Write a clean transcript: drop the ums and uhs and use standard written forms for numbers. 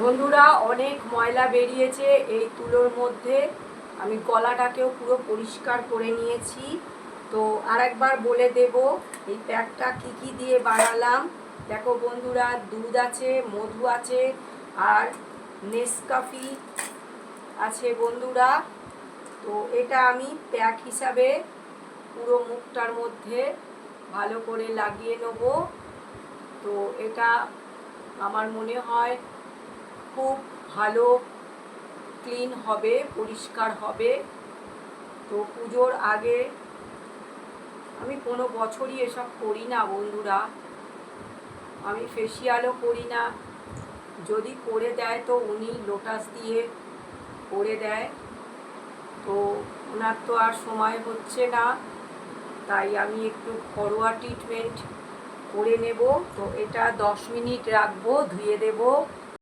বন্ধুরা, অনেক ময়লা বেরিয়েছে এই তুলোর মধ্যে। আমি গলাটাকেও পুরো পরিষ্কার করে নিয়েছি। তো আরেকবার বলে দেব এই প্যাকটা কি কি দিয়ে বানালাম। দেখো বন্ধুরা, দুধ আছে, মধু আছে, আর নেসকাফি আছে বন্ধুরা। তো এটা আমি প্যাক হিসাবে পুরো মুখটার মধ্যে ভালো করে লাগিয়ে নেব। তো এটা আমার মনে হয় খুব ভালো ক্লিন হবে, পরিষ্কার হবে। তো পুজোর আগে আমি কোনো বছরই এসব করি না বন্ধুরা। আমি ফেসিয়ালও করি না। যদি করে দেয় তো উনি লোটাস দিয়ে করে দেয়। তো ওনার তো আর সময় হচ্ছে না, তাই আমি একটু ঘরোয়া ট্রিটমেন্ট করে নেব। তো এটা 10 মিনিট রাখবো, ধুয়ে দেব।